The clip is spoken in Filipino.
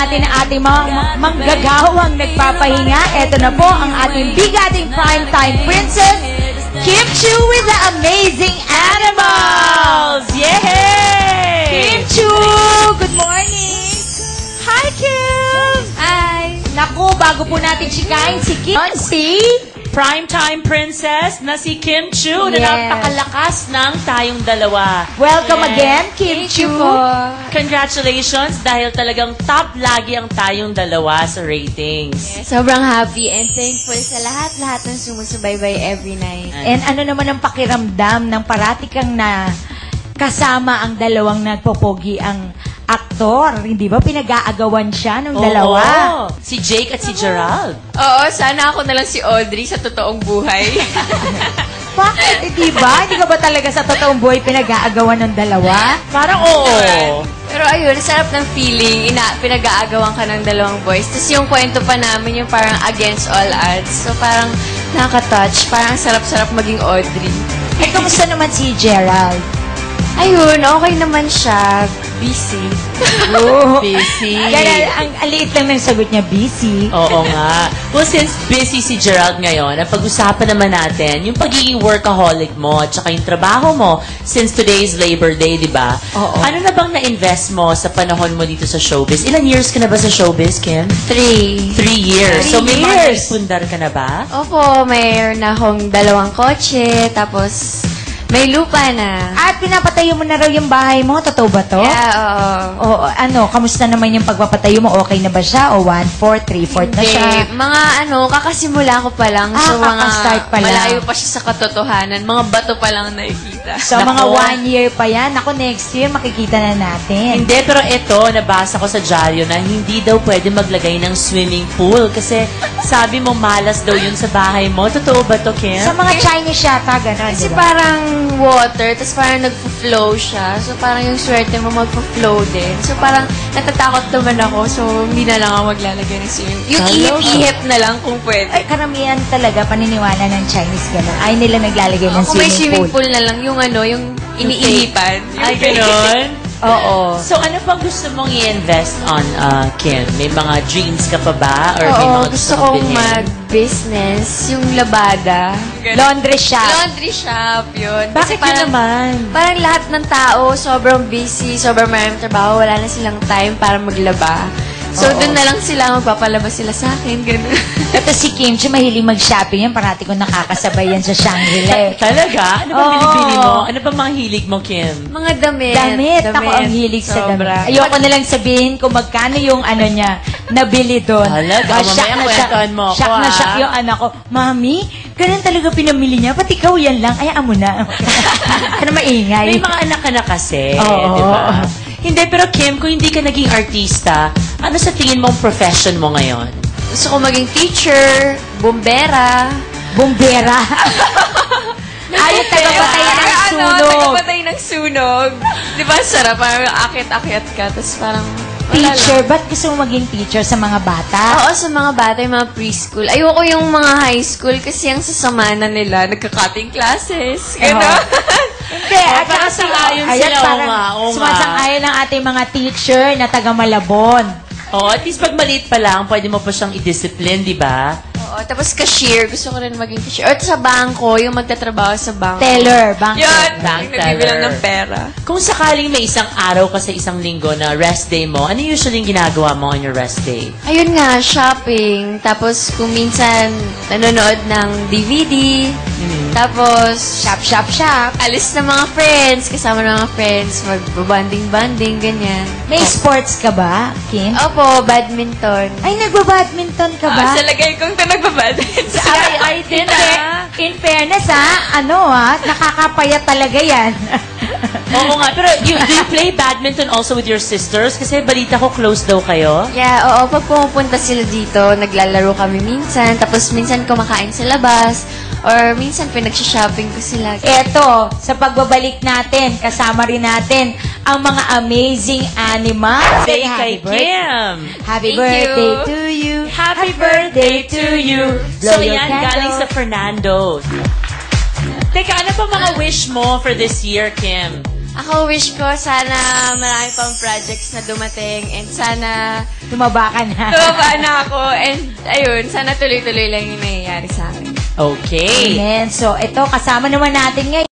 natin ang ating mga manggagawang nagpapahinga. Ito na po ang ating bigating primetime princess, Kim Chu with the Amazing Animals! Yay! Kim Chu! Good morning! Hi, Kim! Hi! Naku, bago po natin chikain si Kim, Primetime princess na si Kim Chu na Yes. napakalakas ng tayong dalawa. welcome Yes. again, Kim Chu! Congratulations dahil talagang top lagi ang tayong dalawa sa ratings. Sobrang happy and thankful sa lahat-lahat ng sumusubaybay every night. And ano naman ang pakiramdam ng parati kang na kasama ang dalawang nagpopogi ang aktor? Hindi ba pinag-aagawan siya ng dalawa? Oo. Si Jake at si Gerald. Oo, sana ako na lang si Audrey sa totoong buhay. Bakit? Hindi ba? Hindi ka ba talaga sa totoong buhay pinag-aagawan ng dalawa? Parang oo. Pero ayun, sarap ng feeling. Pinag-aagawan ka ng dalawang boys. Tapos yung kwento pa namin yung parang against all odds. So parang nakaka-touch. Parang sarap-sarap maging Audrey. Eh, kamusta naman si Gerald? Ayun, okay naman siya. Busy. Busy. Kaya ang liit lang ng sagot niya, busy. Oo nga. Well, since busy si Gerald ngayon, ang pag-usapan naman natin, yung pagiging workaholic mo at saka yung trabaho mo since today's Labor Day, di ba? Oo. Ano na bang na-invest mo sa panahon mo dito sa showbiz? Ilang years ka na ba sa showbiz, Kim? 3. 3 years. 3 So, may mga years. pundar ka na ba? Opo, mayroon na akong 2 kotse, tapos may lupa na. At pinapatayo mo na raw yung bahay mo? Totoo ba to? Yeah, oo. O ano, kamusta naman yung pagpapatayo mo? Okay na ba siya? O 1/4, 3/4 na siya? Hindi, mga kakasimula ko pa lang. Ah, kaka-start pa lang. Malayo pa siya sa katotohanan. Mga bato pa lang nakikita. So, mga Nako. 1 year pa yan. Ako, next year, makikita na natin. Hindi, pero ito, nabasa ko sa dyaryo na hindi daw pwede maglagay ng swimming pool kasi sabi mo malas daw yun sa bahay mo. Totoo ba to, Kim? Sa mga Chinese yata, gano'n, Kasi di ba? parang water, tapos parang nagpo-flow siya. So parang yung swerte mo magpo-flow din. So parang natatakot naman ako. So hindi na lang ako maglalagay ng swimming. Yung Talaga? ihip na lang kung pwede. Ay, karamihan talaga, paniniwala ng Chinese gano'n. Ay, nila naglalagay ng Kung may swimming swimming pool. pool na lang, yung yung iniihipan. Ay, ganon? Oo. So, ano pang gusto mong i-invest on, Kim? May mga dreams ka pa ba? Or may Oo, mga gusto mong kong bilhin? mag-business, yung labada. Laundry shop. Laundry shop, yun. Bakit yun naman? Parang lahat ng tao, sobrang busy, sobrang maraming trabaho, wala na silang time para maglaba. So, Oo. doon na lang sila, magpapalaba sila sa akin, gano'n. Ito si Kim Chu, mahilig mag-shopping yan. Parati ko nakakasabay yan sa Shangri-La. Talaga? Ano bang Oo. binibili mo? Ano bang mga hilig mo, Kim? Mga damit. Damit. Ako ang hilig sa Sobra. damit. Ayoko na lang sabihin kung magkano yung ano niya, nabili doon. Talaga? Mamaya kwentuhan mo ako, shock na ah. shock yung anak ko. Mami, ganun talaga pinamili niya. Pati ikaw yan lang. Ayaan mo na. Ano maingay? May mga anak ka na kasi, Oo. di ba? Hindi, pero Kim, kung hindi ka naging artista, ano sa tingin mong profession mo ngayon? Gusto ko maging teacher, bombera. Bumbera. Ay, tagapatay ng sunog. Tagapatay ng sunog. Di ba, sarap? Parang akit-akit ka, tapos parang wala lang. Teacher, ba't gusto mo maging teacher sa mga bata? Oo, sa mga bata, yung mga preschool. Ayoko yung mga high school kasi ang sasama na nila, nagka-cutting classes. Gano'n. Hindi, at saka sang-ayon ayan, sila, oo parang nga, oo nga. sumasang-ayon ang ating mga teacher na taga Malabon. Oh, at least pag maliit pa lang, pwede mo pa siyang i-discipline, di ba? Oo, tapos cashier. Gusto ko rin maging cashier. Or sa bangko, yung magtatrabaho sa bangko. Teller, bank. Yun, Bank nagbibilang teller. ng pera. Kung sakaling may isang araw ka sa isang linggo na rest day mo, ano usually yung ginagawa mo on your rest day? Ayun nga, shopping. Tapos kung minsan nanonood ng DVD. Tapos Shop, shop, shop. alis ng mga friends, kasama ng mga friends, mag-banding-banding, ganyan. May sports ka ba, Kim? Opo, badminton. Ay, nagba-badminton ka ba? Sa lagay kong ito nagbabadminton. Ay, din In fairness, nakakapayat talaga yan. Oo nga, pero do you play badminton also with your sisters? Kasi balita ko close daw kayo. Yeah, oo. Pag pumupunta sila dito, naglalaro kami minsan. Tapos minsan kumakain sa labas. Or minsan pinag-shopping ko sila. Eto, sa pagbabalik natin, kasama rin natin ang mga amazing animals. Say kay Kim. Happy Thank birthday you. to you. Happy birthday to you. Blow So your yan, candle. galing sa Fernando. Teka, ano pa mga wish mo for this year, Kim? Ako wish ko sana marami pang projects na dumating and sana Tumaba ka na. tumaba na ako and ayun, sana tuloy-tuloy lang yung nangyayari sa akin. Okay. Amen. So, ito, kasama naman natin ngayon.